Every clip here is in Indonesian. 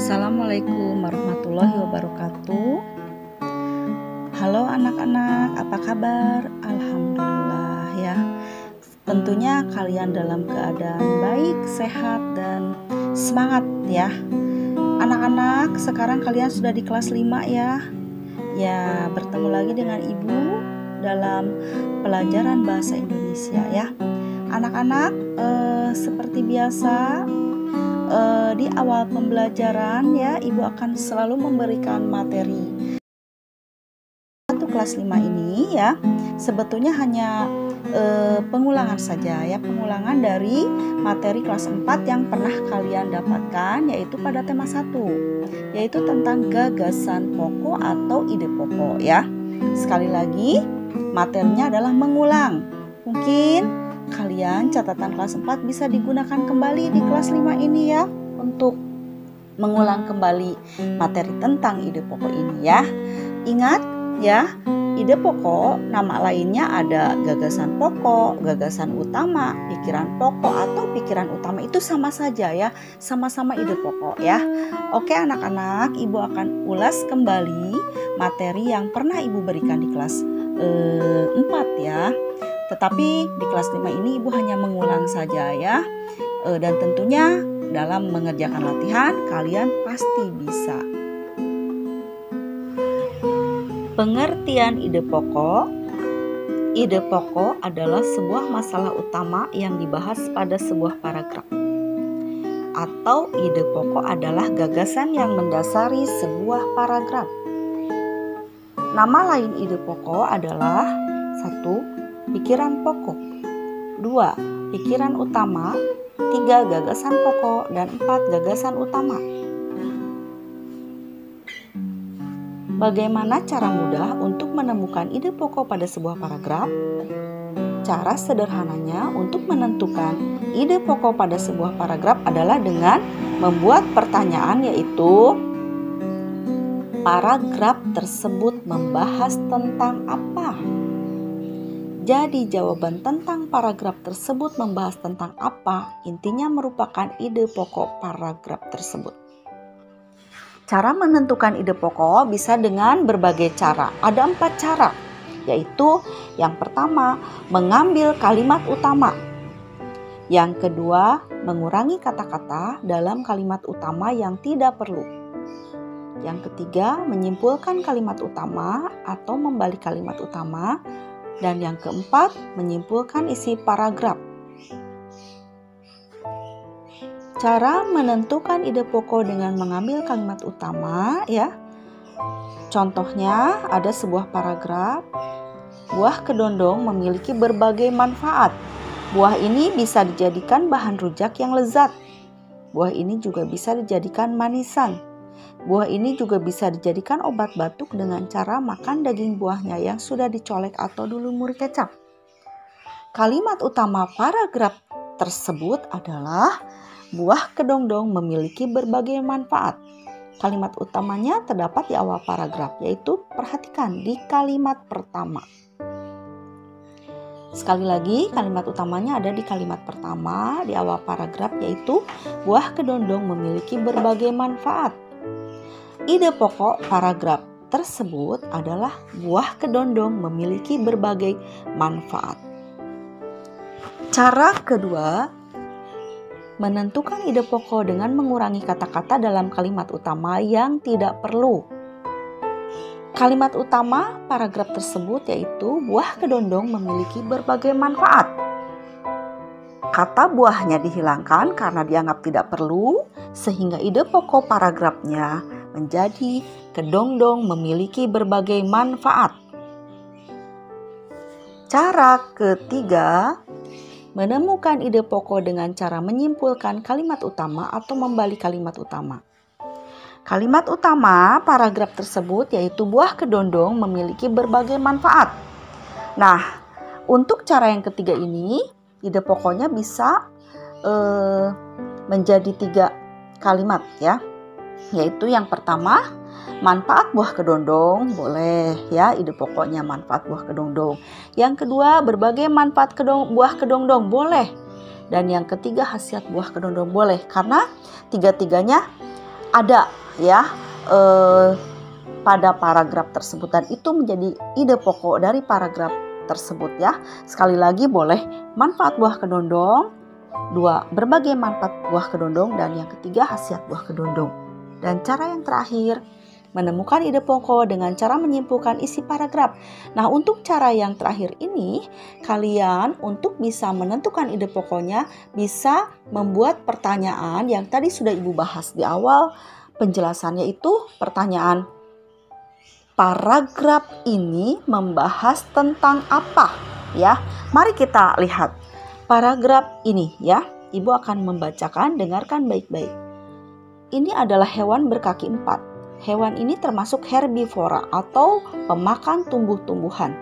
Assalamualaikum warahmatullahi wabarakatuh. Halo anak-anak, apa kabar? Alhamdulillah ya. Tentunya kalian dalam keadaan baik, sehat, dan semangat ya. Anak-anak, sekarang kalian sudah di kelas 5 ya. Ya, bertemu lagi dengan Ibu dalam pelajaran bahasa Indonesia ya. Anak-anak, seperti biasa, di awal pembelajaran ya, Ibu akan selalu memberikan materi. Untuk kelas 5 ini ya, sebetulnya hanya pengulangan saja ya, pengulangan dari materi kelas 4 yang pernah kalian dapatkan, yaitu pada tema 1, yaitu tentang gagasan pokok atau ide pokok ya. Sekali lagi, materinya adalah mengulang. Mungkin kalian catatan kelas 4 bisa digunakan kembali di kelas 5 ini ya, untuk mengulang kembali materi tentang ide pokok ini ya. Ingat ya, ide pokok nama lainnya ada gagasan pokok, gagasan utama, pikiran pokok atau pikiran utama, itu sama saja ya, sama-sama ide pokok ya. Oke anak-anak, Ibu akan ulas kembali materi yang pernah Ibu berikan di kelas 4 ya. Tetapi di kelas 5 ini Ibu hanya mengulang saja ya. Dan tentunya dalam mengerjakan latihan kalian pasti bisa. Pengertian ide pokok. Ide pokok adalah sebuah masalah utama yang dibahas pada sebuah paragraf. Atau ide pokok adalah gagasan yang mendasari sebuah paragraf. Nama lain ide pokok adalah 1. Pikiran pokok, 2. Pikiran utama, 3. Gagasan pokok, dan 4. Gagasan utama. Bagaimana cara mudah untuk menemukan ide pokok pada sebuah paragraf? Cara sederhananya untuk menentukan ide pokok pada sebuah paragraf adalah dengan membuat pertanyaan, yaitu paragraf tersebut membahas tentang apa? Jadi jawaban tentang paragraf tersebut membahas tentang apa, intinya merupakan ide pokok paragraf tersebut. Cara menentukan ide pokok bisa dengan berbagai cara. Ada 4 cara, yaitu yang pertama, mengambil kalimat utama. Yang kedua, mengurangi kata-kata dalam kalimat utama yang tidak perlu. Yang ketiga, menyimpulkan kalimat utama atau membalik kalimat utama. Dan yang keempat, menyimpulkan isi paragraf. Cara menentukan ide pokok dengan mengambil kalimat utama ya. Contohnya ada sebuah paragraf. Buah kedondong memiliki berbagai manfaat. Buah ini bisa dijadikan bahan rujak yang lezat. Buah ini juga bisa dijadikan manisan. Buah ini juga bisa dijadikan obat batuk dengan cara makan daging buahnya yang sudah dicolek atau dilumuri kecap. Kalimat utama paragraf tersebut adalah buah kedondong memiliki berbagai manfaat. Kalimat utamanya terdapat di awal paragraf, yaitu perhatikan di kalimat pertama. Sekali lagi, kalimat utamanya ada di kalimat pertama di awal paragraf, yaitu buah kedondong memiliki berbagai manfaat. Ide pokok paragraf tersebut adalah buah kedondong memiliki berbagai manfaat. Cara kedua, menentukan ide pokok dengan mengurangi kata-kata dalam kalimat utama yang tidak perlu. Kalimat utama paragraf tersebut yaitu buah kedondong memiliki berbagai manfaat. Kata buahnya dihilangkan karena dianggap tidak perlu, sehingga ide pokok paragrafnya menjadi kedondong memiliki berbagai manfaat. Cara ketiga, menemukan ide pokok dengan cara menyimpulkan kalimat utama atau membalik kalimat utama. Kalimat utama paragraf tersebut yaitu buah kedondong memiliki berbagai manfaat. Nah, untuk cara yang ketiga ini, ide pokoknya bisa menjadi 3 kalimat ya. Yaitu yang pertama, manfaat buah kedondong, boleh ya, ide pokoknya manfaat buah kedondong. Yang kedua, berbagai manfaat buah kedondong, boleh. Dan yang ketiga, khasiat buah kedondong, boleh. Karena tiga-tiganya ada ya pada paragraf tersebut, dan itu menjadi ide pokok dari paragraf tersebut ya. Sekali lagi, boleh manfaat buah kedondong, 2 berbagai manfaat buah kedondong, dan yang ketiga khasiat buah kedondong. Dan cara yang terakhir, menemukan ide pokok dengan cara menyimpulkan isi paragraf. Nah, untuk cara yang terakhir ini, kalian untuk bisa menentukan ide pokoknya bisa membuat pertanyaan yang tadi sudah Ibu bahas di awal penjelasannya, itu pertanyaan, paragraf ini membahas tentang apa ya. Mari kita lihat paragraf ini ya. Ibu akan membacakan, dengarkan baik-baik. Ini adalah hewan berkaki 4. Hewan ini termasuk herbivora atau pemakan tumbuh-tumbuhan.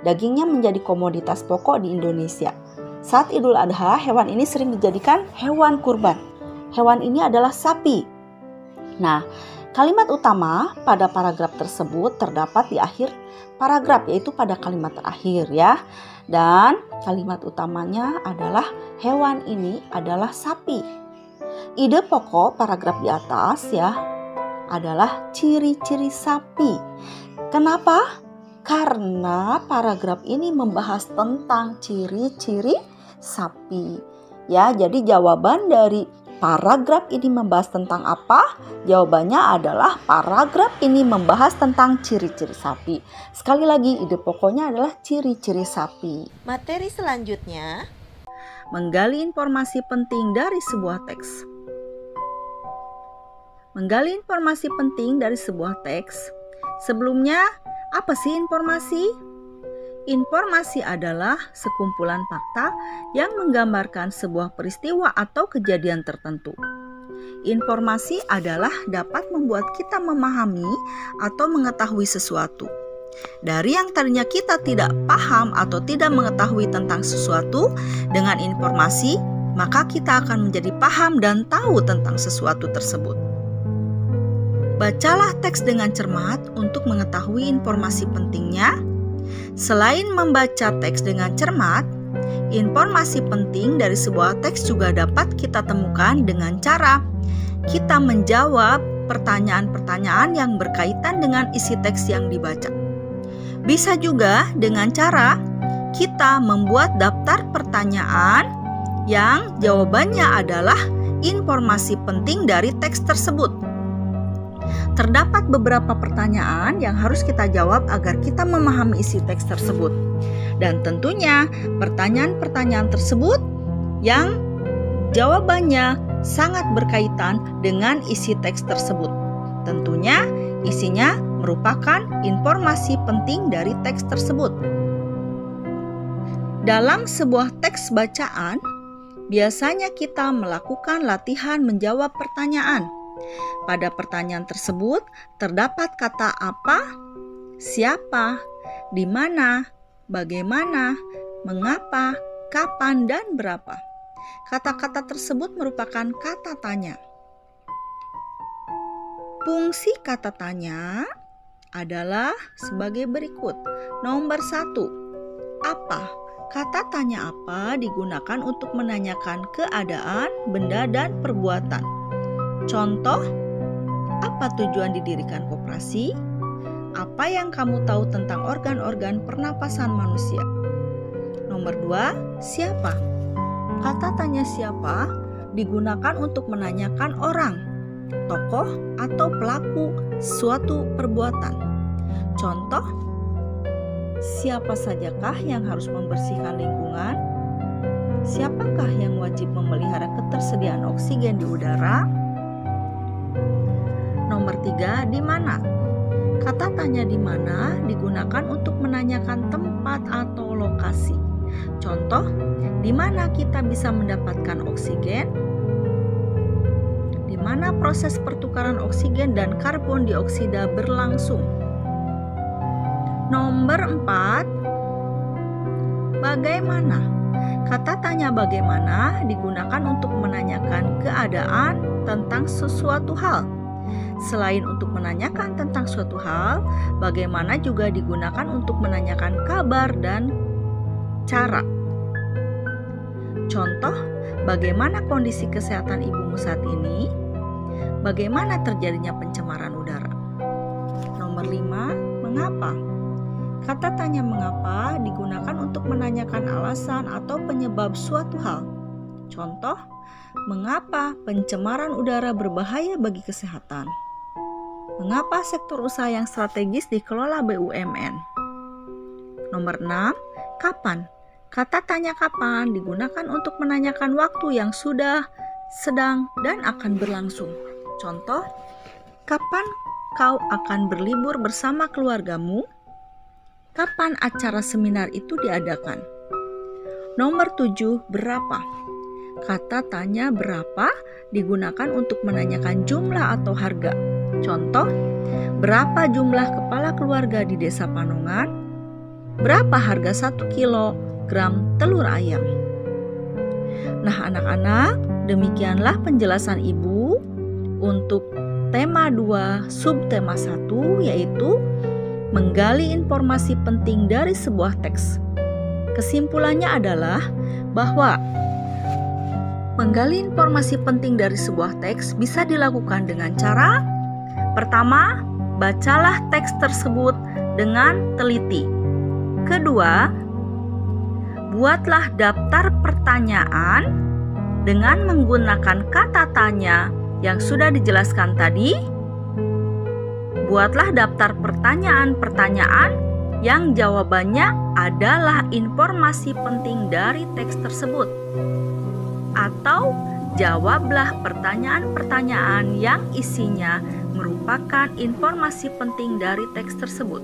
Dagingnya menjadi komoditas pokok di Indonesia. Saat Idul Adha, hewan ini sering dijadikan hewan kurban. Hewan ini adalah sapi. Nah, kalimat utama pada paragraf tersebut terdapat di akhir paragraf, yaitu pada kalimat terakhir ya. Dan kalimat utamanya adalah hewan ini adalah sapi. Ide pokok paragraf di atas ya adalah ciri-ciri sapi. Kenapa? Karena paragraf ini membahas tentang ciri-ciri sapi. Ya, jadi jawaban dari paragraf ini membahas tentang apa? Jawabannya adalah paragraf ini membahas tentang ciri-ciri sapi. Sekali lagi, ide pokoknya adalah ciri-ciri sapi. Materi selanjutnya, menggali informasi penting dari sebuah teks. Menggali informasi penting dari sebuah teks. Sebelumnya, apa sih informasi? Informasi adalah sekumpulan fakta yang menggambarkan sebuah peristiwa atau kejadian tertentu. Informasi adalah dapat membuat kita memahami atau mengetahui sesuatu. Dari yang tadinya kita tidak paham atau tidak mengetahui tentang sesuatu, dengan informasi, maka kita akan menjadi paham dan tahu tentang sesuatu tersebut. Bacalah teks dengan cermat untuk mengetahui informasi pentingnya. Selain membaca teks dengan cermat, informasi penting dari sebuah teks juga dapat kita temukan dengan cara kita menjawab pertanyaan-pertanyaan yang berkaitan dengan isi teks yang dibaca. Bisa juga dengan cara kita membuat daftar pertanyaan yang jawabannya adalah informasi penting dari teks tersebut. Terdapat beberapa pertanyaan yang harus kita jawab agar kita memahami isi teks tersebut. Dan tentunya pertanyaan-pertanyaan tersebut yang jawabannya sangat berkaitan dengan isi teks tersebut. Tentunya isinya merupakan informasi penting dari teks tersebut. Dalam sebuah teks bacaan, biasanya kita melakukan latihan menjawab pertanyaan. Pada pertanyaan tersebut terdapat kata apa, siapa, di mana, bagaimana, mengapa, kapan, dan berapa. Kata-kata tersebut merupakan kata tanya. Fungsi kata tanya adalah sebagai berikut. Nomor 1, apa? Kata tanya apa digunakan untuk menanyakan keadaan, benda, dan perbuatan. Contoh, apa tujuan didirikan koperasi? Apa yang kamu tahu tentang organ-organ pernapasan manusia? Nomor 2, siapa? Kata tanya siapa digunakan untuk menanyakan orang, tokoh, atau pelaku suatu perbuatan. Contoh, siapa sajakah yang harus membersihkan lingkungan? Siapakah yang wajib memelihara ketersediaan oksigen di udara? Nomor 3, di mana? Kata tanya di mana digunakan untuk menanyakan tempat atau lokasi. Contoh, di mana kita bisa mendapatkan oksigen? Di mana proses pertukaran oksigen dan karbon dioksida berlangsung? Nomor 4, bagaimana? Kata tanya bagaimana digunakan untuk menanyakan keadaan tentang sesuatu hal. Selain untuk menanyakan tentang suatu hal, bagaimana juga digunakan untuk menanyakan kabar dan cara. Contoh, bagaimana kondisi kesehatan ibumu saat ini? Bagaimana terjadinya pencemaran udara? Nomor 5, mengapa? Kata tanya mengapa digunakan untuk menanyakan alasan atau penyebab suatu hal. Contoh, mengapa pencemaran udara berbahaya bagi kesehatan? Mengapa sektor usaha yang strategis dikelola BUMN? Nomor 6, kapan? Kata tanya kapan digunakan untuk menanyakan waktu yang sudah, sedang, dan akan berlangsung. Contoh, kapan kau akan berlibur bersama keluargamu? Kapan acara seminar itu diadakan? Nomor 7, berapa? Kata tanya berapa digunakan untuk menanyakan jumlah atau harga. Contoh, berapa jumlah kepala keluarga di Desa Panongan? Berapa harga 1 kilogram telur ayam? Nah anak-anak, demikianlah penjelasan Ibu untuk tema 2 subtema 1, yaitu menggali informasi penting dari sebuah teks. Kesimpulannya adalah bahwa menggali informasi penting dari sebuah teks bisa dilakukan dengan cara: pertama, bacalah teks tersebut dengan teliti. Kedua, buatlah daftar pertanyaan dengan menggunakan kata tanya yang sudah dijelaskan tadi. Buatlah daftar pertanyaan-pertanyaan yang jawabannya adalah informasi penting dari teks tersebut. Atau jawablah pertanyaan-pertanyaan yang isinya merupakan informasi penting dari teks tersebut.